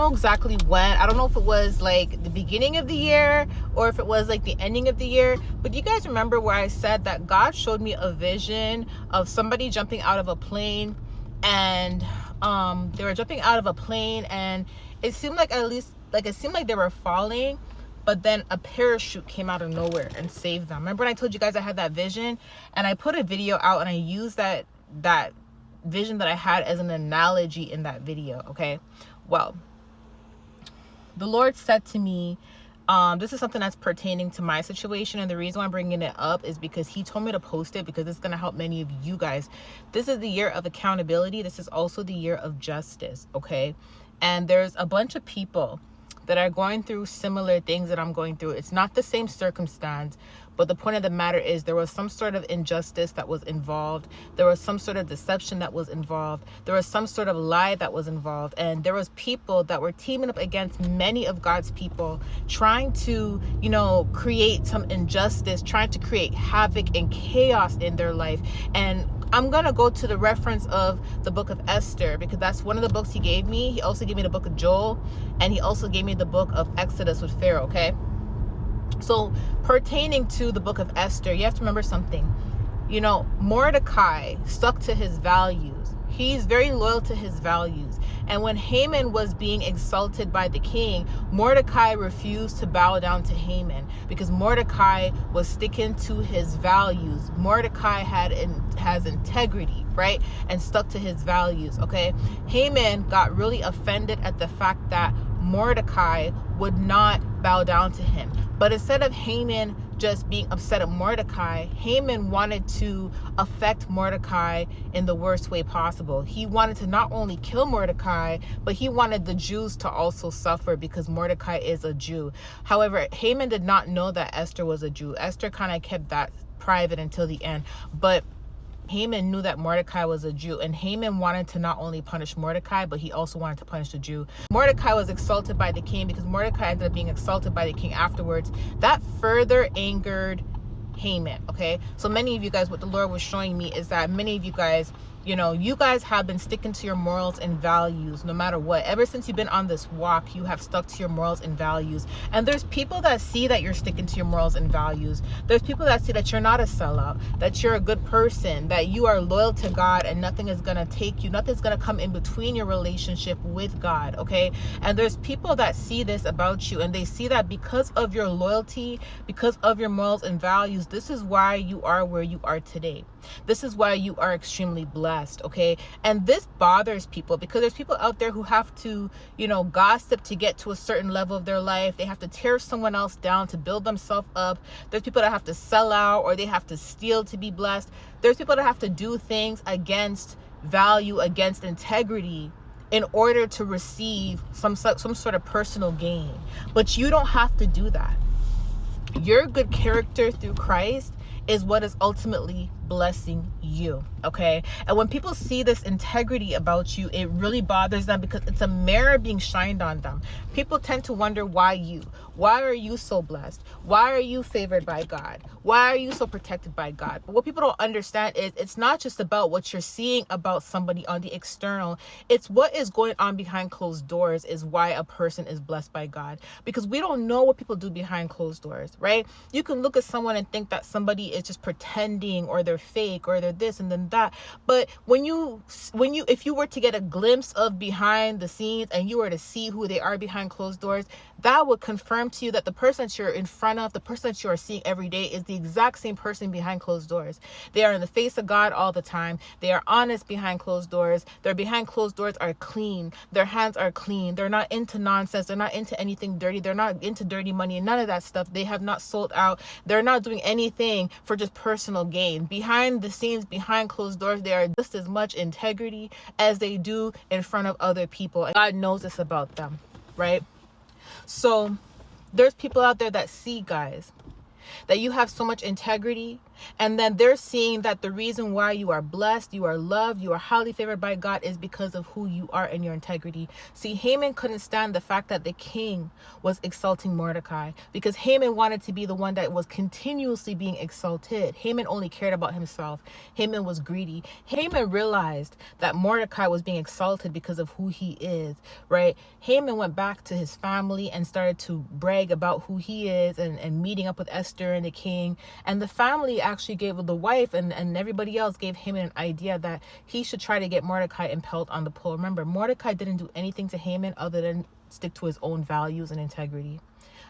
know exactly when. I don't know if it was like the beginning of the year or if it was like the ending of the year, but do you guys remember where I said that God showed me a vision of somebody jumping out of a plane, and they were jumping out of a plane, and it seemed like, at least like, it seemed like they were falling, but then a parachute came out of nowhere and saved them. Remember when I told you guys I had that vision, and I put a video out and I used that vision that I had as an analogy in that video? Okay, well, the Lord said to me, this is something that's pertaining to my situation, and the reason why I'm bringing it up is because he told me to post it, because it's going to help many of you guys. This is the year of accountability. This is also the year of justice, okay? And there's a bunch of people that are going through similar things that I'm going through. It's not the same circumstance, but the point of the matter is there was some sort of injustice that was involved. There was some sort of deception that was involved. There was some sort of lie that was involved. And there was people that were teaming up against many of God's people, trying to, create some injustice, trying to create havoc and chaos in their life. And I'm going to go to the reference of the book of Esther, because that's one of the books he gave me. He also gave me the book of Joel, and he also gave me the book of Exodus with Pharaoh, okay? So pertaining to the book of Esther, you have to remember something. Mordecai stuck to his values. He's very loyal to his values. And when Haman was being exalted by the king, Mordecai refused to bow down to Haman, because Mordecai was sticking to his values. Mordecai has integrity, right? And stuck to his values, okay? Haman got really offended at the fact that Mordecai would not bow down to him. But instead of Haman just being upset at Mordecai, Haman wanted to affect Mordecai in the worst way possible. He wanted to not only kill Mordecai, but he wanted the Jews to also suffer, because Mordecai is a Jew. However, Haman did not know that Esther was a Jew. Esther kind of kept that private until the end. But Haman knew that Mordecai was a Jew, and Haman wanted to not only punish Mordecai, but he also wanted to punish the Jew. Mordecai was exalted by the king, because Mordecai ended up being exalted by the king afterwards. That further angered Haman, okay? So many of you guys, what the Lord was showing me is that many of you guys, you guys have been sticking to your morals and values no matter what. Ever since you've been on this walk, you have stuck to your morals and values. And there's people that see that you're sticking to your morals and values. There's people that see that you're not a sellout, that you're a good person, that you are loyal to God, and nothing is going to take you, nothing's going to come in between your relationship with God, okay? And there's people that see this about you, and they see that because of your loyalty, because of your morals and values, this is why you are where you are today. This is why you are extremely blessed, okay? And this bothers people, because there's people out there who have to, gossip to get to a certain level of their life. They have to tear someone else down to build themselves up. There's people that have to sell out, or they have to steal to be blessed. There's people that have to do things against value, against integrity, in order to receive some sort of personal gain. But you don't have to do that. Your good character through Christ is what is ultimately blessing you, okay? And when people see this integrity about you, it really bothers them, because it's a mirror being shined on them. People tend to wonder, why you? Why are you so blessed? Why are you favored by God? Why are you so protected by God? But what people don't understand is it's not just about what you're seeing about somebody on the external. It's what is going on behind closed doors is why a person is blessed by God, because we don't know what people do behind closed doors, right? You can look at someone and think that somebody is just pretending, or they're fake, or they're this and then that. But if you were to get a glimpse of behind the scenes, and you were to see who they are behind closed doors, that would confirm to you that the person that you're in front of, the person that you are seeing every day, is the exact same person behind closed doors. They are in the face of God all the time. They are honest behind closed doors. Their behind closed doors are clean. Their hands are clean. They're not into nonsense. They're not into anything dirty. They're not into dirty money and none of that stuff. They have not sold out. They're not doing anything for just personal gain. Behind the scenes, behind closed doors, they are just as much integrity as they do in front of other people. And God knows this about them, right? So there's people out there that see, guys, that you have so much integrity, And then they're seeing that the reason why you are blessed, you are loved, you are highly favored by God is because of who you are and your integrity. See, Haman couldn't stand the fact that the king was exalting Mordecai, because Haman wanted to be the one that was continuously being exalted. Haman only cared about himself. Haman was greedy. Haman realized that Mordecai was being exalted because of who he is, right? Haman went back to his family and started to brag about who he is, and meeting up with Esther and the king. And the family actually gave the wife and everybody else gave Haman an idea that he should try to get Mordecai impaled on the pole. Remember, Mordecai didn't do anything to Haman other than stick to his own values and integrity.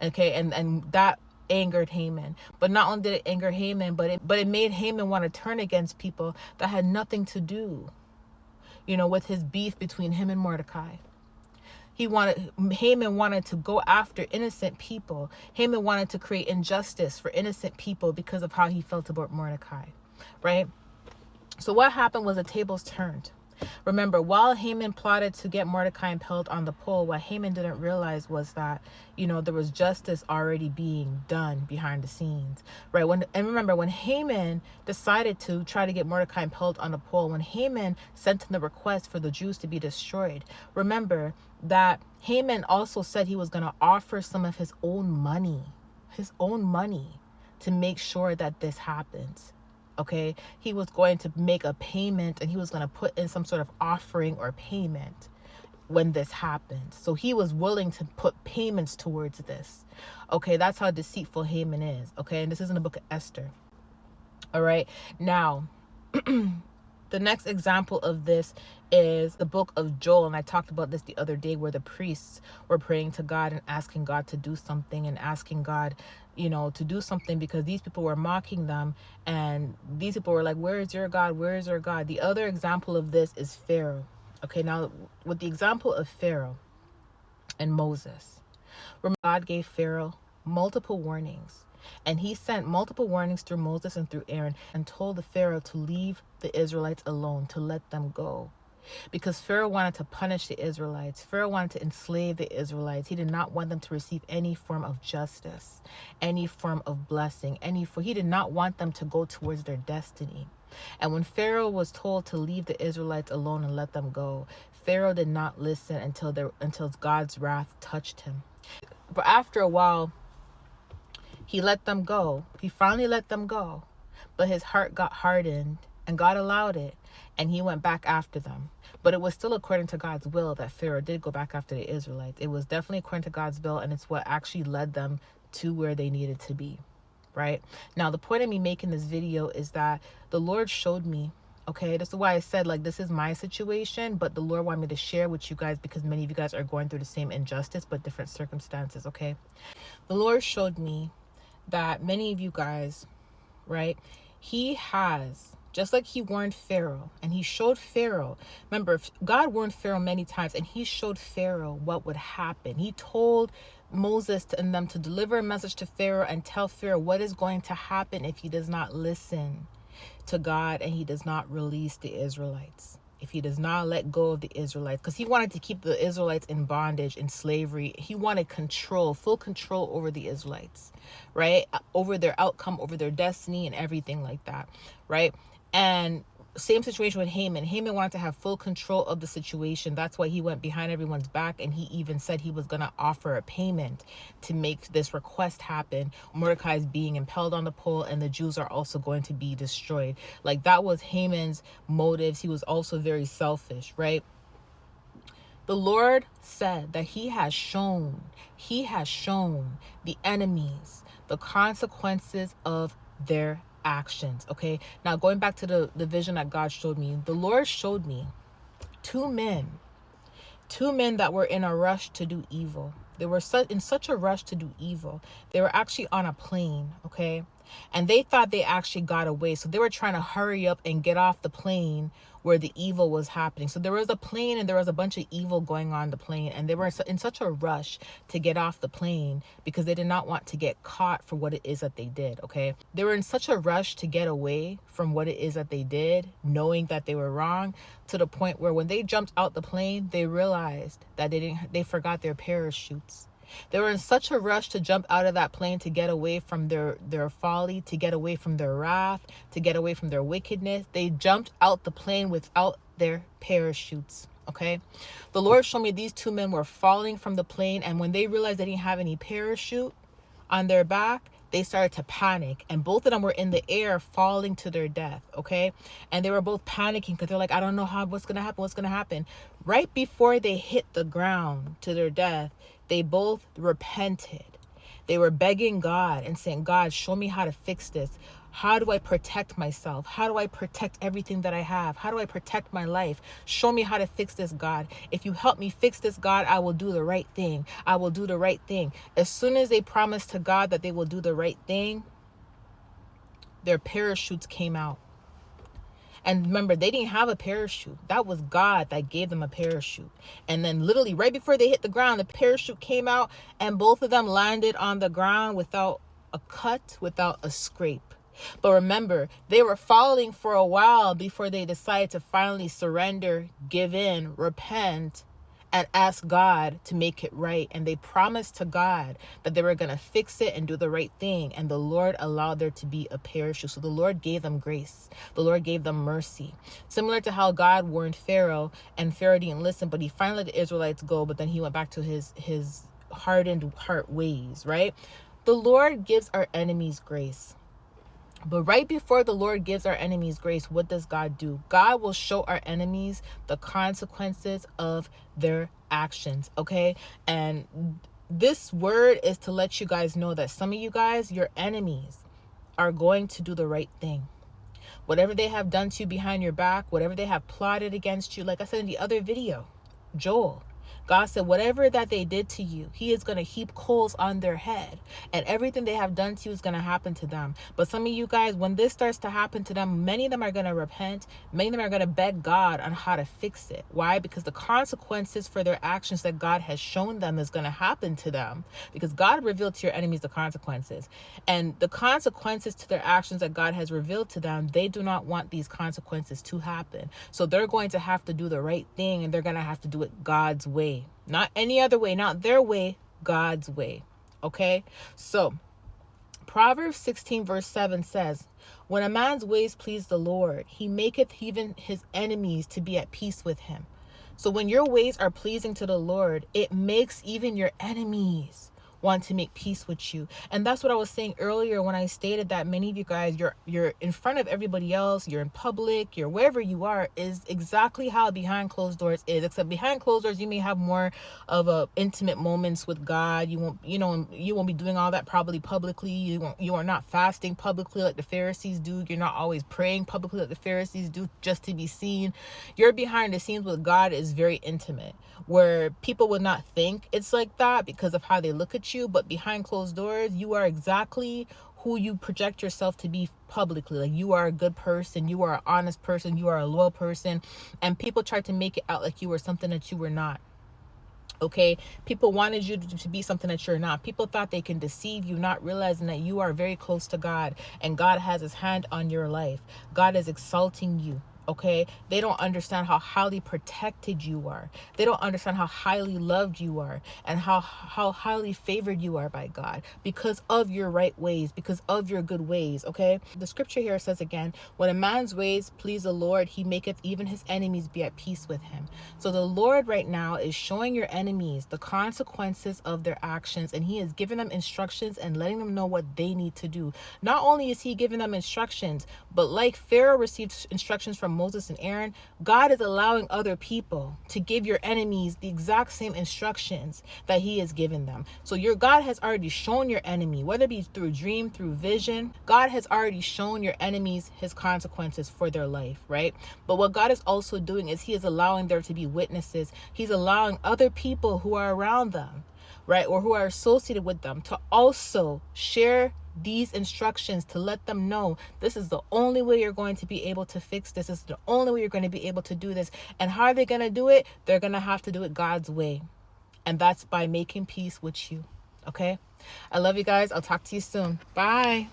Okay, and that angered Haman. But not only did it anger Haman, but it made Haman want to turn against people that had nothing to do, with his beef between him and Mordecai. Haman wanted to go after innocent people. Haman wanted to create injustice for innocent people because of how he felt about Mordecai, right? So what happened was the tables turned. Remember, while Haman plotted to get Mordecai impaled on the pole, what Haman didn't realize was that, there was justice already being done behind the scenes, right? Remember, when Haman decided to try to get Mordecai impaled on the pole, when Haman sent in the request for the Jews to be destroyed, remember that Haman also said he was going to offer some of his own money to make sure that this happens. Okay, he was going to make a payment, and he was going to put in some sort of offering or payment when this happened. So he was willing to put payments towards this. Okay, that's how deceitful Haman is. Okay, and this is in the book of Esther. All right, now the next example of this is the book of Joel. And I talked about this the other day, where the priests were praying to God and asking God to do something, and asking God, to do something, because these people were mocking them. And these people were like, where is your God? Where is your God? The other example of this is Pharaoh. Okay, now with the example of Pharaoh and Moses, remember, God gave Pharaoh multiple warnings. And he sent multiple warnings through Moses and through Aaron, and told the Pharaoh to leave the Israelites alone, to let them go. Because Pharaoh wanted to punish the Israelites. Pharaoh wanted to enslave the Israelites. He did not want them to receive any form of justice, any form of blessing, he did not want them to go towards their destiny. And when Pharaoh was told to leave the Israelites alone and let them go, Pharaoh did not listen until God's wrath touched him. But after a while, he let them go. He finally let them go. But his heart got hardened, and God allowed it, and he went back after them. But it was still according to God's will that Pharaoh did go back after the Israelites. It was definitely according to God's will, and it's what actually led them to where they needed to be, right? Now, the point of me making this video is that the Lord showed me, okay, this is why I said, this is my situation, but the Lord wanted me to share with you guys, because many of you guys are going through the same injustice, but different circumstances, okay? The Lord showed me that many of you guys, right, he has, just like he warned Pharaoh, and he showed Pharaoh, remember, God warned Pharaoh many times, and he showed Pharaoh what would happen. He told Moses and them to deliver a message to Pharaoh and tell Pharaoh what is going to happen if he does not listen to God and he does not release the Israelites, if he does not let go of the Israelites, because he wanted to keep the Israelites in bondage, in slavery. He wanted full control over the Israelites, right? Over their outcome, over their destiny, and everything like that, right? And same situation with Haman. Haman wanted to have full control of the situation. That's why he went behind everyone's back, and he even said he was going to offer a payment to make this request happen. Mordecai is being impaled on the pole, and the Jews are also going to be destroyed. That was Haman's motives. He was also very selfish, right? The Lord said that he has shown the enemies the consequences of their actions. Okay, now going back to the vision that God showed me, the Lord showed me two men that were in a rush to do evil. They were in such a rush to do evil. They were actually on a plane, okay, and they thought they actually got away, so they were trying to hurry up and get off the plane where the evil was happening. So there was a plane, and there was a bunch of evil going on the plane, and they were in such a rush to get off the plane because they did not want to get caught for what it is that they did, okay? They were in such a rush to get away from what it is that they did, knowing that they were wrong, to the point where when they jumped out the plane, they realized that they forgot their parachutes. They were in such a rush to jump out of that plane to get away from their folly, to get away from their wrath, to get away from their wickedness. They jumped out the plane without their parachutes. Okay, the Lord showed me these two men were falling from the plane, and when they realized they didn't have any parachute on their back, they started to panic, and both of them were in the air falling to their death. Okay, and they were both panicking because they're like, I don't know what's gonna happen. Right before they hit the ground to their death, they both repented. They were begging God and saying, God, show me how to fix this. How do I protect myself? How do I protect everything that I have? How do I protect my life? Show me how to fix this, God. If you help me fix this, God, I will do the right thing. I will do the right thing. As soon as they promised to God that they will do the right thing, their parachutes came out. And remember, they didn't have a parachute. That was God that gave them a parachute. And then literally right before they hit the ground, the parachute came out and both of them landed on the ground without a cut, without a scrape. But remember, they were falling for a while before they decided to finally surrender, give in, repent, and ask God to make it right. And they promised to God that they were going to fix it and do the right thing. And the Lord allowed there to be a parachute. So the Lord gave them grace. The Lord gave them mercy. Similar to how God warned Pharaoh, and Pharaoh didn't listen, but he finally let the Israelites go. But then he went back to his hardened heart ways, right? The Lord gives our enemies grace. But right before the Lord gives our enemies grace, what does God do? God will show our enemies the consequences of their actions, okay? And this word is to let you guys know that some of you guys, your enemies, are going to do the right thing. Whatever they have done to you behind your back, whatever they have plotted against you, like I said in the other video, Joel, God said, whatever that they did to you, he is going to heap coals on their head, and everything they have done to you is going to happen to them. But some of you guys, when this starts to happen to them, many of them are going to repent. Many of them are going to beg God on how to fix it. Why? Because the consequences for their actions that God has shown them is going to happen to them, because God revealed to your enemies the consequences, and the consequences to their actions that God has revealed to them, they do not want these consequences to happen. So they're going to have to do the right thing, and they're going to have to do it God's way. Not any other way, not their way, God's way. Okay? So, Proverbs 16 verse 7 says, when a man's ways please the Lord, he maketh even his enemies to be at peace with him. So when your ways are pleasing to the Lord, it makes even your enemies want to make peace with you. And that's what I was saying earlier when I stated that many of you guys, you're in front of everybody else, you're in public, you're wherever you are, is exactly how behind closed doors is. Except behind closed doors, you may have more of a intimate moments with God. You won't, you won't be doing all that probably publicly. You are not fasting publicly like the Pharisees do. You're not always praying publicly like the Pharisees do just to be seen. Your behind the scenes with God is very intimate, where people would not think it's like that because of how they look at you, but behind closed doors, you are exactly who you project yourself to be publicly. Like, you are a good person, you are an honest person, you are a loyal person, and people try to make it out like you were something that you were not. Okay, people wanted you to be something that you're not. People thought they can deceive you, not realizing that you are very close to God, and God has his hand on your life. God is exalting you. Okay, they don't understand how highly protected you are. They don't understand how highly loved you are, and how highly favored you are by God because of your right ways, because of your good ways. Okay, the scripture here says again, when a man's ways please the Lord, he maketh even his enemies be at peace with him. So the Lord right now is showing your enemies the consequences of their actions, and he is giving them instructions and letting them know what they need to do. Not only is he giving them instructions, but like Pharaoh received instructions from Moses and Aaron, God is allowing other people to give your enemies the exact same instructions that he has given them. So your God has already shown your enemy, whether it be through dream, through vision, God has already shown your enemies his consequences for their life, right? But what God is also doing is he is allowing there to be witnesses. He's allowing other people who are around them, right, or who are associated with them, to also share these instructions, to let them know this is the only way you're going to be able to fix this. This is the only way you're going to be able to do this. And how are they going to do it? They're going to have to do it God's way. And that's by making peace with you. Okay? I love you guys. I'll talk to you soon. Bye.